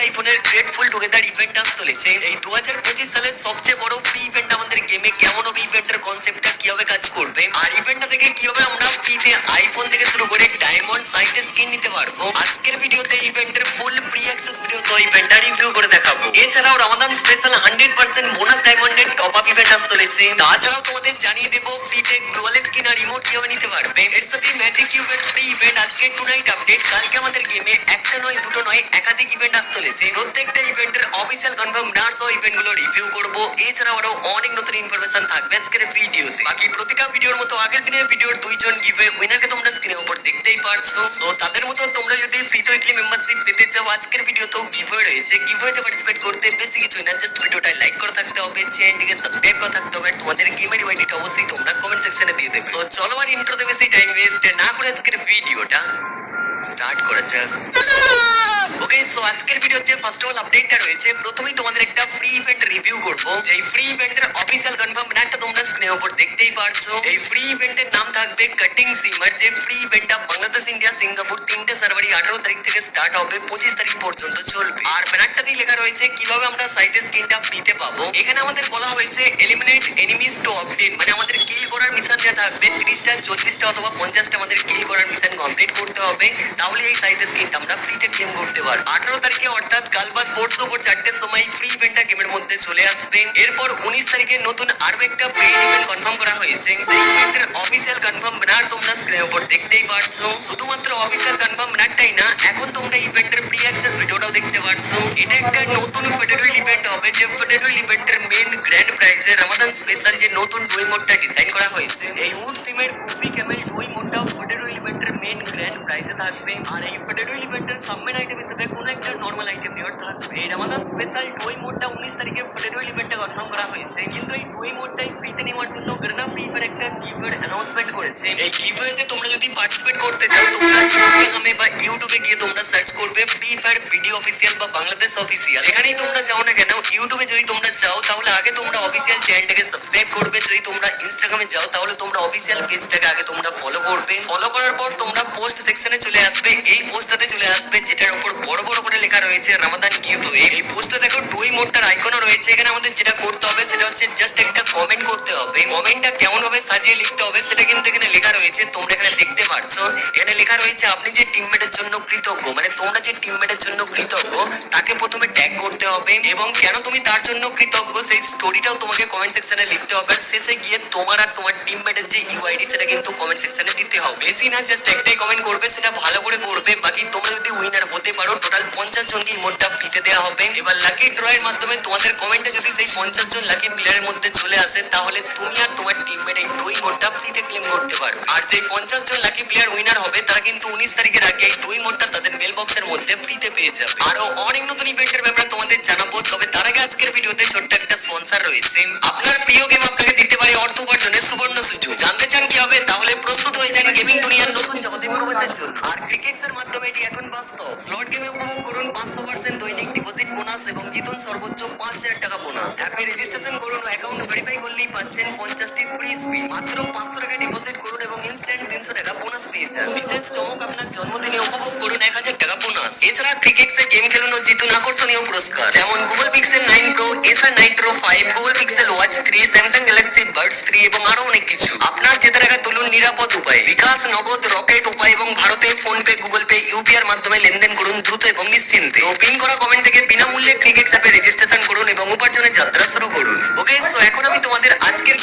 আইফোনের grateful together event আসতে চলেছে। এই 2025 সালের সবচেয়ে বড় ফ্রি ইভেন্ট আমাদের গেমে কেমন হবে, ইভেন্টের কনসেপ্টটা কিভাবে কাজ করবে, আর ইভেন্টটা থেকে কিভাবে আমরা ফ্রিতে আইফোন থেকে শুরু করে ডায়মন্ড সাইটে স্কিন নিতে পারবো। আজকের ভিডিওতে ইভেন্টের ফুল ফ্রি অ্যাক্সেস ভিডিও সহ ইভেন্টটা রিভিউ করে দেখাবো। এছাড়াও রমাদান স্পেশাল 100% বোনাস ডায়মন্ডের টপ আপ ইভেন্ট আসতে চলেছে। তাছাড়াও তোমাদের জানিয়ে দেবো ফ্রিতে গ্লোবাল স্কিন আর ইমোট কিভাবে নিতে পারবে। এর সাথে ম্যাজিক কিউবের ফ্রি ইভেন্ট আজকে টুনাইট আপডেট। কালকে আমাদের গেমে একটা নয় দুটো নয় একাধিক ইভেন্ট আসতে চলেছে। প্রত্যেকটা ইভেন্টের অফিসিয়াল কনফার্ম নার সহ ইভেন্ট গুলো রিভিউ করবো। এছাড়াও আরো অনেক নতুন ইনফরমেশন থাকবে আজকের ভিডিওতে। বাকি প্রতিটা ভিডিওর মতো আগের দিনের ভিডিওর দুইজন গিভওয়ে উইনারকে তোমরা স্ক্রিনের উপর দেখতেই পারছো। সো তাদের মতো তোমরা যদি ফ্রিতে উইকলি মেম্বারশিপ পেতে চাও, আজকের ভিডিওতেও গিভওয়ে রয়েছে। গিভওয়েতে পার্টিসিপেট করতে বেশি কিছুই না, জাস্ট ভিডিওটা লাইক করা থাকতে হবে, চ্যানেলটিকে সাবস্ক্রাইব করা থাকতে হবে। তোমাদের গেমের ইউআইডিটা অবশ্যই তোমরা কমেন্ট সেকশনে দিয়ে দেবে। সো চলো আর ইন্ট্রোতে বেশি টাইম ওয়েস্ট না করে আজকের ভিডিওটা স্টার্ট করা যাক। ওকে, সো আজকের ভিডিওর যে ফার্স্ট অফ অল আপডেটটা রয়েছে, প্রথমেই তোমাদের একটা ফ্রি ইভেন্ট রিভিউ করবো। যেই ফ্রি ইভেন্টের অফিসিয়াল কনফার্ম নামটা তোমরা স্ক্রিনের উপর দেখতেই পারছো। এই ফ্রি ইভেন্টের নাম থাকবে কাটিং সিমার। যে ফ্রি ইভেন্টটা বাংলাদেশ, ইন্ডিয়া, সিঙ্গাপুর তিনটে সার্ভারই 18 তারিখ থেকে স্টার্ট হবে, 25 তারিখ পর্যন্ত চলবে। আর ব্যানারটাতেই লেখা রয়েছে কিভাবে আমরা সাইটে স্কিনটা ফ্রিতে পাবো। এখানে আমাদের বলা হয়েছে এলিমিনেট এনিমিজ টু অবটেন, মানে আমাদের কিল করার মিশন যা থাকবে 30টা 40টা অথবা 50টা আমাদের কিল করার মিশন কমপ্লিট করতে হবে, তাহলে এই সাইটে স্কিনটা আমরা ফ্রিতে ক্লেম করতে পারবো। 18 তারিখে অর্থাৎ কাল বাদ পরশু ভোর 4টের সময় ফ্রি ইভেন্টটা গেমের মধ্যে চলে আসবে। এরপর 19 তারিখে নতুন আরো একটা পেইড ইভেন্ট কনফার্ম করা হয়েছে। সেই ইভেন্টের অফিসিয়াল কনফার্ম ব্যানার তোমরা স্ক্রিনের উপর দেখতেই পারছো। শুধুমাত্র অফিসিয়াল কনফার্ম ব্যানারটাই না, এখন তোমরা ইভেন্টের প্রি অ্যাক্সেস ভিডিওটাও দেখতে পারছো। এটা একটা নতুন ফেডারেল ইভেন্ট হবে, যে ফেডারেল ইভেন্টের মেইন গ্র্যান্ড প্রাইজে রমাদান স্পেশাল যে নতুন ডুই মোডটা ডিজাইন করা হয়েছে, এই উড থিমের কুফি ক্যামেল ডুই মোডটা ফেডারেল ইভেন্টের মেইন গ্র্যান্ড প্রাইজে থাকবে। আর এই ফেডারেল ইভেন্টের সাবমেন আইটেম হিসেবে কোনো একটা নরমাল আইটেম নেওয়ার থাকবে। এই রমাদান স্পেশাল ডুই মোডটা 19 তারিখে ফেডারেল ইভেন্টে কনফার্ম করা হয়েছে, কিন্তু এই ডুই মোডটাই ফ্রিতে নেওয়ার জন্য গর্না ফ্রি ফায়ার একটা গিভওয়ে অ্যানাউন্সমেন্ট করেছে। এই গিভওয়েতে তোমরা যদি পার্টিসিপেট করতে চাও, তোমরা ইনস্টাগ্রামে বা ইউটিউবে গিয়ে তোমরা সার্চ করবে ফ্রি ফায়ার ভিডিও অফিসিয়াল বা বাংলাদেশ অফিসিয়াল। এখানেই তোমরা চাও না কেন, ইউটিউবে যদি তোমরা চাও তাহলে আগে তোমরা অফিসিয়াল চ্যানেলটাকে সাবস্ক্রাইব করবে। যদি তোমরা ইনস্টাগ্রামে যাও তাহলে তোমরা অফিসিয়াল পেজটাকে আগে তোমরা ফলো করবে। ফলো করার পর তোমরা পোস্ট সেকশনে চলে আসবে। এই পোস্টটাতে চলে আসবে যেটার উপর বড় বড় করে লেখা রয়েছে রমাদান গিভওয়ে। এই পোস্টটা দেখো ডুই মোডটার আইকনও রয়েছে। এখানে আমাদের যেটা করতে হবে সেটা হচ্ছে জাস্ট একটা কমেন্ট করতে হবে। কমেন্টটা কেমন ভাবে সাজিয়ে লিখতে হবে সেটা কিন্তু এখানে লেখা রয়েছে, তোমরা এখানে দেখতে পারছো। এখানে লেখা রয়েছে আপনি যে টিমমেটের জন্য কৃতজ্ঞ, মানে তোমরা যে টিমমেটের জন্য কৃতজ্ঞ তাকে প্রথমে ট্যাগ করতে হবে, এবং কেন তুমি তার জন্য কৃতজ্ঞ সেই স্টোরিটাও তোমাকে কমেন্ট সেকশনে লিখতে হবে। আর শেষে গিয়ে তোমার আর তোমার টিমমেটের যে ইউআইডি সেটা কিন্তু কমেন্ট সেকশনে দিতে হবে। বেশি না, জাস্ট একটাই কমেন্ট করবে, সেটা ভালো করে করবে। বাকি তোমরা যদি উইনার হতে পারো টোটাল 50 জনকে ইমোটটা ফ্রিতে দেওয়া হবে। এবার লাকি ড্রয়ের মাধ্যমে তোমাদের কমেন্টে যদি সেই 50 জন লাকি প্লেয়ারের মধ্যে চলে আসে, তাহলে তুমি আর তোমার টিমমেট এই দুই মোডটা ফ্রিতে ক্লেম করতে পারবে। আর যে 50 জন লাকি প্লেয়ার উইনার হবে তারা কিন্তু 19 তারিখের আগে এই দুই মোডটা তাদের মেল বক্সের মধ্যে ফ্রিতে পেয়ে যাবে। আরো অনেক নতুন ইভেন্টের ব্যাপারে তোমাদের জানাবো, তবে তার আগে আজকের ভিডিওতে ছোট্ট একটা স্পন্সর রয়েছে। আপনার প্রিয় গেম আপনাকে দিতে পারে অর্থ উপার্জনের সুবর্ণ সুযোগ। জানতে চান কি হবে? তাহলে প্রস্তুত হয়ে যান গেমিং দুনিয়ার নতুন জগতে প্রবেশের জন্য। আর ক্রিকেটসের মাধ্যমে এটি এখন বাস্তব। স্লট গেমে উপভোগ করুন 500% দৈনিক ডিপোজিট বোনাস এবং জিতুন সর্বোচ্চ 5000 টাকা বোনাস। অ্যাপে রেজিস্ট্রেশন করুন ও অ্যাকাউন্ট ভেরিফাই করলেই পাচ্ছেন 50টি ফ্রি স্পিন। মাত্র 500 টাকা ডিপোজিট করুন এবং ইনস্ট্যান্ট 300 টাকা বোনাস পেয়ে যান। বিশেষ চমক, আপনার জন্মদিনে উপভোগ করুন 1000 টাকা বোনাস। এছাড়া ক্রিকেটসে গেম খেলুন ও জিতুন আকর্ষণীয় পুরস্কার, যেমন গুগল পিক্সেল 9 প্রো, এসার Nitro 5, Google pixel watch 3, Samsung Galaxy Buds 3 এবং আরো অনেক কিছু। আপনার জেতা টাকা তুলুন নিরাপদ উপায়ে। বিকাশ, নগদ, রকেট উপায় এবং ভারতে phone pay, Google pay, UPI এর মাধ্যমে লেনদেন করুন দ্রুত এবং নিশ্চিন্তে। তো পিন করা কমেন্ট থেকে বিনামূল্যে ক্রিকেট অ্যাপে রেজিস্ট্রেশন করুন এবং উপার্জনের যাত্রা শুরু করুন। ওকে, সো এখন আমি তোমাদের আজকের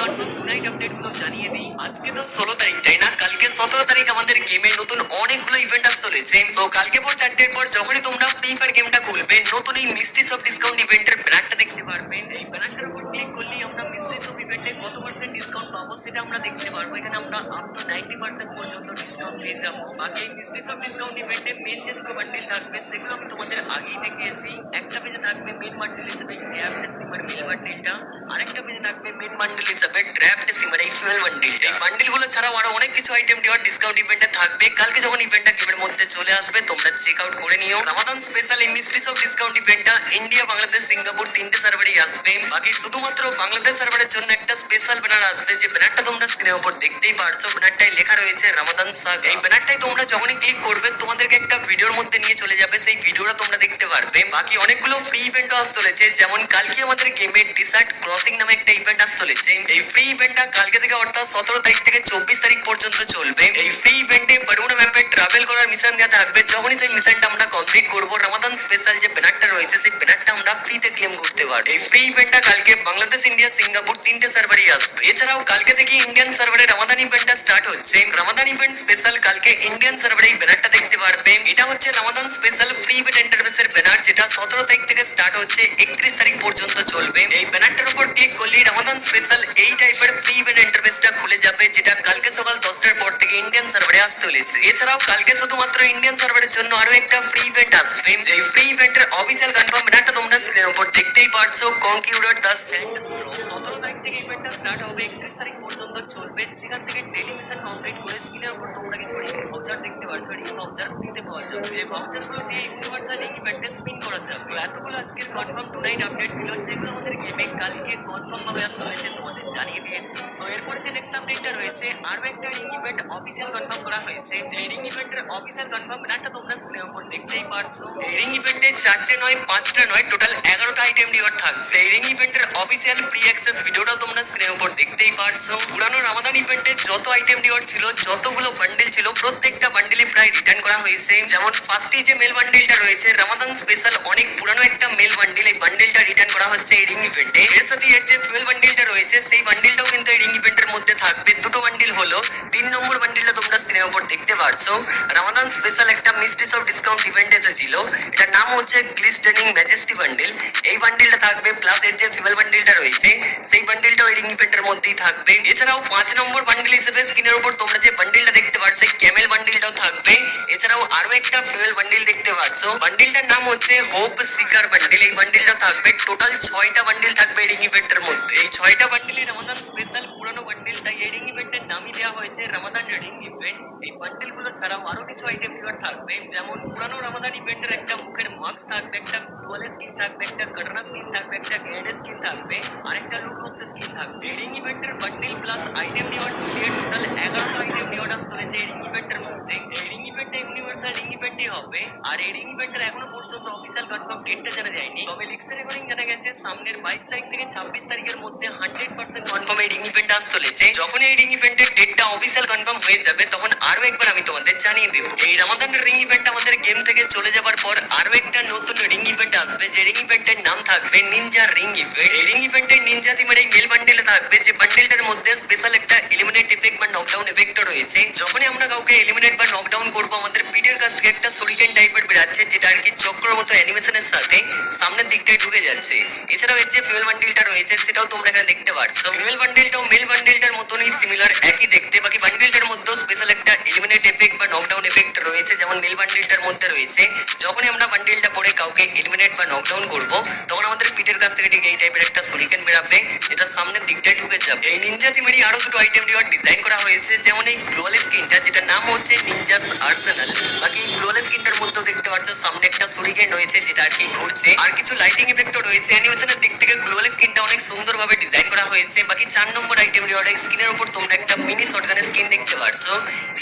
নাইট আপডেট গুলো জানিয়ে দিই। আজকে তো 16 তারিখ, তাই না? কালকে 17 তারিখ আমাদের গেমে নতুন অনেকগুলো ইভেন্ট আসতে চলেছে। সো কালকে ভোর 4টের পর যখনই তোমরা ফ্রি ফায়ার গেমটা খুলবে, নতুন এই মিস্ট্রি শপ ডিসকাউন্ট ইভেন্টের ব্যানারটা দেখতে পারবে। এই ব্যানারটার উপর ক্লিক করলেই আমরা মিস্ট্রি শপ ইভেন্টে কত পার্সেন্ট ডিসকাউন্ট পাবো সেটা আমরা দেখতে পারবো। এখানে আমরা আপ টু 90% পর্যন্ত ডিসকাউন্ট পেয়ে যাবো। বাকি এই মিস্ট্রি শপ ডিসকাউন্ট ইভেন্টে মেন যে দুটো বান্ডিল থাকবে সেগুলো আমি তোমাদের আগেই দেখিয়েছি। একটা পেজে থাকবে মেন বান্ডিল হিসেবে ড্রাফট সিমার মেল বান্ডিলটা, আরেকটা পেজে থাকবে মেন বান্ডিল হিসেবে ড্রাফট সিমার এই ফিমেল বান্ডিলটা। এই বান্ডিলগুলো ছাড়াও আরো অনেক কিছু আইটেম দেওয়ার ডিসকাউন্ট ইভেন্টে থাকবে। কালকে যখন ইভেন্টটা গেমের মধ্যে চলে আসবে তোমরা চেক আউট করে নিও। রামাদান স্পেশাল এই মিস্ট্রি অফ ডিসকাউন্ট ইভেন্টটা ইন্ডিয়া, বাংলাদেশ, সিঙ্গাপুর তিনটে সার্ভারেই আসবে। বাকি শুধুমাত্র বাংলাদেশ সার্ভারের জন্য একটা স্পেশাল ব্যানার আসবে, যে ব্যানারটা তোমরা স্ক্রিনের উপর দেখতেই পারছো। ব্যানারটাই লেখা রয়েছে রামাদান সাগা। এই ব্যানারটাই তোমরা যখনই ক্লিক করবে তোমাদেরকে একটা ভিডিওর মধ্যে নিয়ে চলে যাবে, সেই ভিডিওটা তোমরা দেখতে পারবে। বাকি অনেকগুলো ফ্রি ইভেন্টও আসতে চলেছে, যেমন কালকে আমাদের গেমে ডিসার্ট ক্রসিং নামে একটা ইভেন্ট আসতে চলেছে। এই ফ্রি ইভেন্টটা কালকে থেকে অর্থাৎ 17 তারিখ থেকে 24 তারিখ পর্যন্ত চলবে। এই ফ্রি ইভেন্টে বরগুনা ম্যাপে ট্রাভেল করার মিশন দেওয়া থাকবে। যখনই সেই মিশনটা আমরা কমপ্লিট করবো, রামাদান স্পেশাল যে ব্যানারটা রয়েছে সেই ব্যানারটা আমরা ফ্রিতে ক্লেম করতে পারবো। এই ফ্রি ইভেন্টটা কালকে বাংলাদেশ, ইন্ডিয়া, সিঙ্গাপুর তিনটে সার্ভারই আসবে। এছাড়াও কালকে থেকে ইন্ডিয়ান সার্ভারে রামাদান ইভেন্টটা স্টার্ট হচ্ছে। রামাদান ইভেন্ট স্পেশাল কালকে ইন্ডিয়ান সার্ভারে এই ব্যানারটা দেখতে পারবে। এটা হচ্ছে রামাদান স্পেশাল ফ্রি ইভেন্ট ইন্টারফেসের ব্যানার, যেটা 17 তারিখ থেকে স্টার্ট হচ্ছে 31 তারিখ পর্যন্ত চলবে। এই ব্যানারটার উপর ক্লিক করলেই রামাদান স্পেশাল এই টাইপের ফ্রি ইভেন্ট ইন্টারফেসটা খুলে যাবে, যেটা কালকে সকাল 10টার পর থেকে ইন্ডিয়ান সার্ভারে আসতে চলেছে। এছাড়াও কালকে শুধুমাত্র ইন্ডিয়ান সার্ভারের জন্য আরো একটা ফ্রি ইভেন্ট আসবে। যে ফ্রি ইভেন্টের অফিসিয়াল কনফার্ম ব্যানারটা তোমরা স্ক্রিনের উপর দেখতেই পারছো। কনকিউডার দ্য স্যান্ড স্ক্রল 17 তারিখ থেকে ইভেন্টটা স্টার্ট হবে, 31 তারিখ পর্যন্ত চলবে। যেখান থেকে ডেইলি মিশন কমপ্লিট করে স্ক্রিনের উপর তোমরা কিছু ভাউচার দেখতে পারছো। এই ভাউচার নিতে পাওয়া যাবে, যে ভাউচারগুলো দিয়ে ইউনিভার্সাল ইভেন্টে স্পিন করা যাবে। এতগুলো আজকের কনফার্ম টুনাইট আপডেট ছিল, যেগুলো আমাদের গেমে কালকে কনফার্ম ভাবে আসতে হয়েছে তোমাদের জানিয়ে দিয়েছি। তো এরপর যে নেক্সট আপডেটটা রয়েছে, আরো একটা রিং ইভেন্ট অফিসিয়াল কনফার্ম করা হয়েছে। যে রিং ইভেন্টের অফিসিয়াল কনফার্ম ব্যানারটা তোমরা স্ক্রিনের উপর দেখতেই পারছো। এই রিং ইভেন্টে 4টে নয় 5টা নয় টোটাল 11টা আইটেম রিওয়ার্ড থাকছে। এই রিং ইভেন্টের অফিসিয়াল প্রি অ্যাক্সেস ভিডিওটা তোমরা স্ক্রিনের উপর দেখতেই পারছো। পুরানো রামাদান ইভেন্টে যত আইটেম রিওয়ার্ড ছিল, যতগুলো বান্ডেল ছিল, প্রত্যেকটা বান্ডেলে প্রায় রিটার্ন করা হয়েছে। যেমন ফার্স্টে যে মেল বান্ডেলটা রয়েছে রামাদান স্পেশাল, অনেক পুরানো একটা মেল বান্ডেল, এই বান্ডেলটা রিটার্ন করা হচ্ছে এই রিং ইভেন্টে। এর সাথে এর যে ফুয়েল বান্ডেলটা রয়েছে সেই বান্ডেলটাও কিন্তু এই রিং ইভেন্টের মধ্যে থাকবে। দুটো বান্ডেল হলো। 3 নম্বর বান্ডেলটা তোমরা স্ক্রিনের উপর দেখতে পারছো। রামাদান স্পেশাল একটা মিস্ট্রি অফ ডিসকাউন্ট ইভেন্ট এসেছিল, এটার নাম হচ্ছে গ্লিস্টারিং ম্যাজেস্টি বান্ডেল। এই বান্ডেলটা থাকবে, প্লাস এর যে ফুয়েল বান্ডেলটা রয়েছে সেই বান্ডেলটাও এই রিং ইভেন্টের মধ্যেই থাকবে। এছাড়াও 5 নম্বর বান্ডেল হিসেবে স্ক্রিনের উপর তোমরা যে বান্ডেলটা দেখতে পাচ্ছ এই ক্যামেল বান্ডেলটাও থাকবে। এছাড়াও আরো একটা ফুয়েল বান্ডেল দেখতে পাচ্ছ, বান্ডেলটার নাম হচ্ছে হোপ সিকার বান্ডেল। এই বান্ডেলটা থাকবে। টোটাল 6টা বান্ডেল থাকবে এই রিং ইভেন্টের মধ্যে। এই 6টা বান্ডেলে রামাদান স্পেশাল পুরানো বান্ডেল, তাই এই রিং ইভেন্টের নামই দেওয়া হয়েছে রামাদান রিং ইভেন্ট। এই বান্ডেলগুলো ছাড়াও আরো কিছু আইটেম রিওয়ার্ড থাকবে, যেমন পুরানো রামাদান ইভেন্টের একটা মুখের মাস্ক থাকবে, একটা গ্লোয়াল স্কিন থাকবে, একটা কাটানা স্কিন থাকবে, একটা গ্রেড স্কিন থাকবে, আর একটা লুট বক্স স্কিন থাকবে। রিং ইভেন্টের বান্ডেল প্লাস আইটেম রিওয়ার্ডস মিলিয়ে টোটাল 11টা আইটেম রিওয়ার্ড আসতে চলেছে এই রিং ইভেন্টের মধ্যে। এই রিং ইভেন্টে ইউনিভার্সাল রিং ইভেন্টই হবে। আর এই রিং ইভেন্টের এখনো পর্যন্ত অফিসিয়াল কনফার্ম ডেটটা জানা যায়নি, তবে লিক্সের রেকর্ডিং জানা গেছে সামনের 22 তারিখ থেকে 26 তারিখের মধ্যে 100% কনফার্ম এই রিং ইভেন্ট আসতে চলেছে। যখন এই রিং ইভেন্টের ডেটটা অফিসিয়াল কনফার্ম হয়ে যাবে তখন আরো একবার আমি তোমাদের জানিয়ে দেব। এই রামাদান রিং ইভেন্ট আমাদের গেম থেকে চলে যাবার পর আরো একটা নতুন রিং ইভেন্ট আসবে, যে রিং ইভেন্টের নাম থাকবে নিনজা রিং ইভেন্ট। এই রিং ইভেন্টে নিনজা থিমের এই মেল বান্ডেলে থাকবে, যে বান্ডেলটার মধ্যে স্পেশাল একটা এলিমিনেট ইফেক্ট বা নকডাউন ইফেক্ট রয়েছে। যখনই আমরা কাউকে এলিমিনেট বা নকডাউন করব, আমাদের পিঠের কাছ থেকে একটা সুরিকেন টাইপের বেরাচ্ছে, যেটা আর কি চক্র মতো অ্যানিমেশনের সাথে সামনের দিকটায় ঢুকে যাচ্ছে। এছাড়াও এর যে ফুয়েল বান্ডেলটা রয়েছে সেটাও তোমরা এখানে দেখতে পাচ্ছ। ফিমেল বান্ডেলটাও মেল বান্ডেলটার মতনই সিমিলার, একই দেখতে। বাকি বান্ডেলটার মধ্যে স্পেশাল একটা এলিমিনেট এফেক্ট বা নকডাউন এফেক্ট রয়েছে, যেমন মেল বান্ডেলটার মধ্যে রয়েছে। যখনই আমরা বান্ডেলটা পরে কাউকে এলিমিনেট বা নকডাউন করব, তখন আমাদের পিঠের কাছ থেকে ঠিক এই টাইপের একটা সুরিকেন বেরাবে, যেটা সামনের দিকটায় ঢুকে যাবে। এই নিনজা থিমেরই আরো দুটো আইটেম রিওয়ার্ড ডিজাইন করা হয়েছে, যেমন এই গ্লোয়াল স্কিনটা, যেটা নাম হচ্ছে নিনজাস আর্সেনাল। বাকি এই গ্লোয়াল স্কিনটার মধ্যেও দেখতে পাচ্ছ সামনে একটা সুরিকেন রয়েছে, যেটা আর কি ঘুরছে। আর কিছু লাইটিং ইফেক্টও রয়েছে। অ্যানিমেশনের দিক থেকে গ্লোয়াল স্কিনটা অনেক সুন্দরভাবে ডিজাইন করা হয়েছে। বাকি 4 নম্বর আইটেম রিওয়ার্ড স্কিনের উপর তোমরা একটা মিনি শটগানের স্কিন দেখতে পাচ্ছ,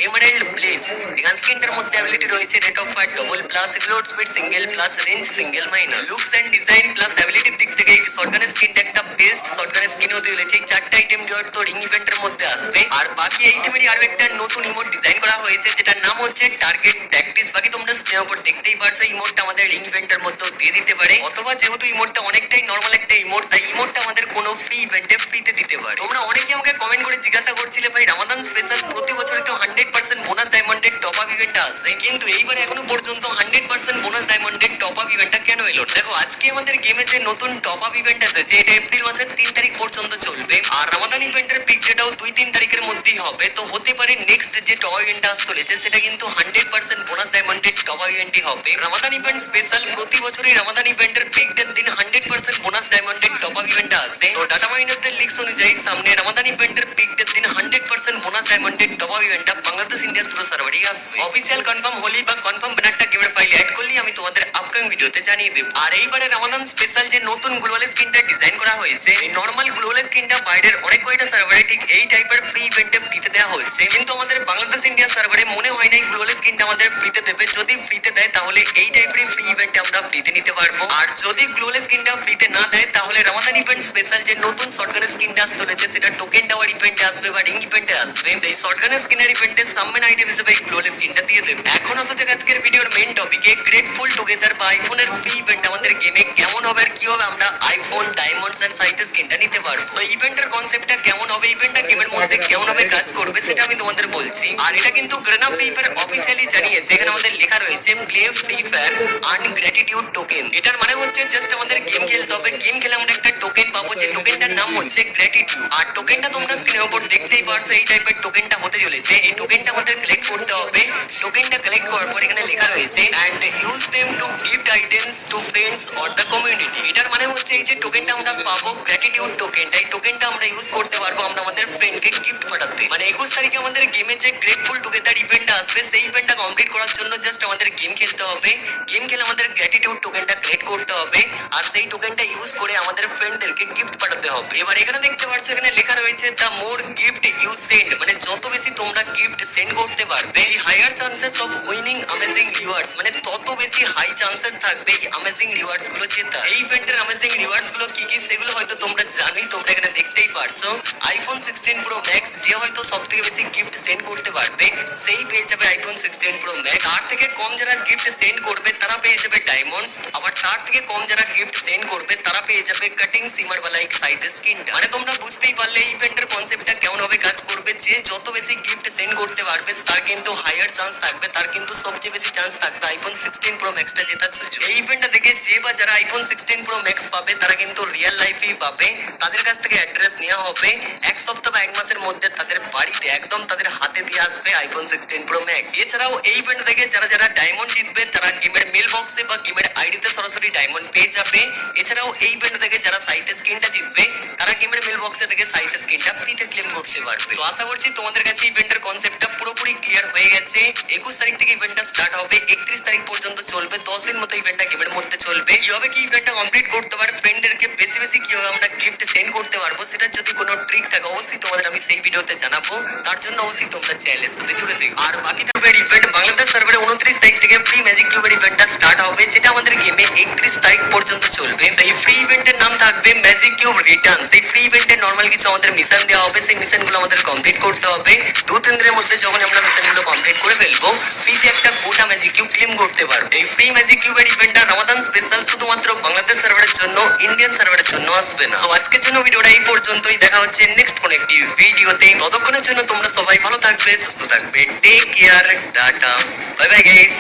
এমারেল্ড ব্লেজ। এখান স্কিনটার মধ্যে অ্যাবিলিটি রয়েছে rate of fire double plus reload speed single plus range single minus. Looks and design plus অ্যাবিলিটির দিক থেকে এই শটগানের স্কিনটা একটা বেস্ট শটগানের স্কিন হতে চলেছে। এই 4টা আইটেম রিওয়ার্ড তো রিং ইভেন্টের মধ্যে আসবে। আর বাকি এই আইটেমেরই আরো একটা নতুন ইমোট ডিজাইন করা হয়েছে, যেটার নাম হচ্ছে টার্গেট প্র্যাকটিস। বাকি তোমরা স্ক্রিনের উপর দেখতেই পারছো ইমোটটা আমাদের রিং ইভেন্টের মধ্যে দিয়ে দিতে পারে, অথবা যেহেতু ইমোটটা অনেকটাই নরমাল একটা ইমোট, তাই ইমোটটা আমাদের কোনো ফ্রি ইভেন্টে ফ্রিতে দিতে পারে। তোমরা অনেকে আমাকে কমেন্ট করে জিজ্ঞাসা করছিলে, ভাই রামাদান স্পেশাল প্রতি বছরই তো 100% বোনাস ডায়মন্ডের টপ আপ ইভেন্টটা আসে, কিন্তু এইবারে এখনো পর্যন্ত 100% বোনাস ডায়মন্ডের টপ আপ ইভেন্টটা কেন এলো? দেখো, আজকে আমাদের গেমে যে নতুন টপ আপ ইভেন্ট এসেছে, এটা এপ্রিল মাসের 3 তারিখ পর্যন্ত চলবে। আর রামাদান ইভেন্টের পিক ডেটাও 2-3 তারিখের মধ্যেই হবে। তো হতে পারে নেক্সট যে টপ ইভেন্টটা আসতে চলেছে সেটা কিন্তু 100% বোনাস ডায়মন্ডের টপ ইভেন্টই হবে। রামাদান ইভেন্ট স্পেশাল প্রতি বছরই রামাদান ইভেন্টের পিক ডেট দিন 100% বোনাস ডায়মন্ডের টপ আপ ইভেন্টটা আসে। তো ডাটা মাইনারদের লিস্ট অনুযায়ী সামনে রামাদান ইভেন্টের পিক ডেট দিন 100% বোনাস ডায়মন্ডের টপ আপ ইভেন্টটা বাংলাদেশ ইন্ডিয়া দুটো সার্ভারেই আসবে। অফিসিয়াল কনফার্ম হলি বা কনফার্ম ব্যানারটা গেমের ফাইলে ভিডিওতে জানিয়ে দেবো। আর এইবারে রামাদান স্পেশাল যে নতুন গ্লোবাল স্কিনটা ডিজাইন করা হয়েছে, এই নর্মাল গ্লোবাল স্কিনটা বাইরের অনেক কয়টা সার্ভারে ঠিক এই টাইপের ফ্রি ইভেন্টে ফ্রিতে দেওয়া হয়েছে, কিন্তু আমাদের বাংলাদেশ ইন্ডিয়া সার্ভারে মনে হয় না গ্লোবাল স্কিনটা আমাদের ফ্রিতে দেবে। যদি ফ্রিতে দেয় তাহলে এই টাইপের ফ্রি ইভেন্টে আমরা ফ্রিতে নিতে পারবো। আর যদি গ্লোবাল স্কিনটা ফ্রিতে না দেয় তাহলে রামাদান ইভেন্ট স্পেশাল যে নতুন শর্টগানের স্কিনটা আসতে চলেছে সেটা টোকেন টাওয়ার ইভেন্টে আসবে বা রিং ইভেন্টে আসবে। সেই শর্টগানের স্কিনের ইভেন্টে সামমেন আইটেম হিসেবে এই গ্লোবাল স্কিনটা দিয়ে দেবে। এখন আসা যাক আজকের ভিডিওর মেইন টপিকে, গ্রেটফুল টুগেদার বা আইফোনের ফ্রি ইভেন্ট আমাদের গেমে কেমন হবে আর কি হবে আমরা আইফোন ডায়মন্ডস এন্ড সাইথেস স্কিনটা নিতে পারবো। সো ইভেন্টের কনসেপ্টটা কেমন হবে, ইভেন্টটা গেমের মধ্যে কেমন হবে কাজ করবে সেটা আমি তোমাদের বলছি। আর এটা কিন্তু গ্রেনা ফ্রি ফায়ার অফিসিয়ালি জানিয়েছে, এখানে আমাদের লেখা রয়েছে play free fire earn gratitude token. এটার মানে হচ্ছে জাস্ট আমাদের গেম খেলতে হবে, গেম খেলে আমরা একটা টোকেন পাবো, যে টোকেনটার নাম হচ্ছে গ্র্যাটিটিউড। আর টোকেনটা তোমরা স্ক্রিনের উপর দেখতেই পারছো, এই টাইপের টোকেনটা হতে চলেছে। এই টোকেনটা আমাদের কালেক্ট করতে হবে। টোকেনটা কালেক্ট করার পর এখানে লেখা রয়েছে and use them to gift items to friends or the community. এটার মানে হচ্ছে এই যে টোকেনটা আমরা পাবো গ্র্যাটিটিউড টোকেনটা, এই টোকেনটা আমরা ইউজ করতে পারবো আমরা আমাদের ফ্রেন্ডকে গিফট পাঠাতে। মানে 21 তারিখে আমাদের গেমে যে গ্রেটফুল টুগেদার ইভেন্টটা আসবে সেই ইভেন্টটা কমপ্লিট করার জন্য জাস্ট আমাদের গেম খেলতে হবে। গেম খেলে আমাদের গ্র্যাটিটিউড টোকেনটা কালেক্ট করতে হবে আর সেই টোকেনটা ইউজ করে আমাদের ফ্রেন্ডদেরকে গিফট পাঠাতে হবে। এবার এখানে দেখতে পাচ্ছ এখানে লেখা রয়েছে the more gift you send, মানে যত বেশি তোমরা গিফট সেন্ড করতে পারবে higher chances of winning amazing rewards, মানে তত বেশি হাই চান্সেস থাকবে এই অ্যামেজিং রিওয়ার্ডস গুলো জেতা। এই ইভেন্টের অ্যামেজিং রিওয়ার্ডস গুলো কি কি সেগুলো হয়তো তোমরা জানোই, তোমরা এখানে দেখতেই পারছো। আইফোন 16 প্রো ম্যাক্স যে হয়তো সবথেকে বেশি গিফট সেন্ড করতে পারবে সেই পেয়ে যাবে আইফোন 16 প্রো ম্যাক্স। তার থেকে কম যারা গিফট সেন্ড করবে তারা পেয়ে যাবে ডায়মন্ডস, আবার তার থেকে কম যারা গিফট সেন্ড করবে তারা পেয়ে যাবে কাটিং সিমার वाला এক সাইড স্কিন। মানে তোমরা বুঝতেই পারলে এই ইভেন্টের কনসেপ্টটা কেমন হবে কাজ করবে। যে যত বেশি গিফট সেন্ড করতে পারবে তার কিন্তু হায়ার চান্স থাকবে, তার কিন্তু সবচেয়ে বেশি চান্স থাকবে আইফোন 16 প্রো ম্যাক্সটা জেতার সুযোগ। এই ইভেন্টটা দেখে যে বা যারা আইফোন 16 প্রো ম্যাক্স পাবে তারা কিন্তু রিয়েল লাইফেই পাবে। তাদের কাছ থেকে অ্যাড্রেস নেওয়া হবে, এক সপ্তাহ বা এক মাসের মধ্যে তাদের বাড়িতে একদম তাদের হাতে দিয়ে আসবে আইফোন 16 প্রো ম্যাক্স। এছাড়াও এই ইভেন্ট থেকে যারা যারা ডায়মন্ড জিতবে তারা গেমের মেল বক্সে বা গেমের আইডিতে সরাসরি ডায়মন্ড পেয়ে যাবে। এছাড়াও এই ইভেন্ট থেকে যারা সাইটে স্কিনটা জিতবে তারা গেমের মেল বক্সে থেকে সাইটে স্কিনটা ফ্রিতে ক্লেম করতে পারবে। তো আশা করছি তোমাদের কাছে ইভেন্টের কনসেপ্টটা পুরোপুরি ক্লিয়ার হয়ে গেছে। 21 তারিখ থেকে ইভেন্টটা স্টার্ট হবে, 31 তারিখ পর্যন্ত চলবে, 10 দিন মতো ইভেন্টটা গেমের মধ্যে চলবে। কিভাবে কি ইভেন্টটা কমপ্লিট করতে পারে, ফ্রেন্ডদেরকে বেশি বেশি কিভাবে আমরা গিফট সেন্ড করতে পারবো, সেটার যদি কোনো ট্রিক থাকে অবশ্যই তোমাদের আমি সেই ভিডিওতে জানাবো। তার জন্য অবশ্যই তোমরা চ্যানেলের সাথে জুড়ে দেখো। আর বাকি থাকবে ইভেন্ট বাংলাদেশ সার্ভারে 29 তারিখ থেকে ফ্রি ম্যাজিক কিউবের ইভেন্টটা স্টার্ট হবে, যেটা আমাদের গেমে 31 তারিখ পর্যন্ত চলবে। সেই ফ্রি ইভেন্টের নাম থাকবে ম্যাজিক কিউব রিটার্ন। সেই ফ্রি ইভেন্টে নরমাল কিছু আমাদের মিশন দেওয়া হবে, সেই মিশনগুলো আমাদের কমপ্লিট করতে হবে। 2-3 দিনের মধ্যে যখন আমরা মিশনগুলো কমপ্লিট করে ফেলবো ফ্রিতে একটা গোটা ম্যাজিক কিউব ক্লেম করতে পারবো। এই ফ্রি ম্যাজিক কিউবের ইভেন্টটা রমাদান স্পেশাল শুধুমাত্র বাংলাদেশ সার্ভারের জন্য, ইন্ডিয়ান সার্ভারের জন্য আসবে না। তো আজকের জন্য ভিডিওটা এই পর্যন্তই, দেখা হচ্ছে নেক্সট কোন একটি ভিডিওতে। ততক্ষণের জন্য তোমরা সবাই ভালো থাকবে, সুস্থ থাকবে, take care, ta-ta, bye bye guys.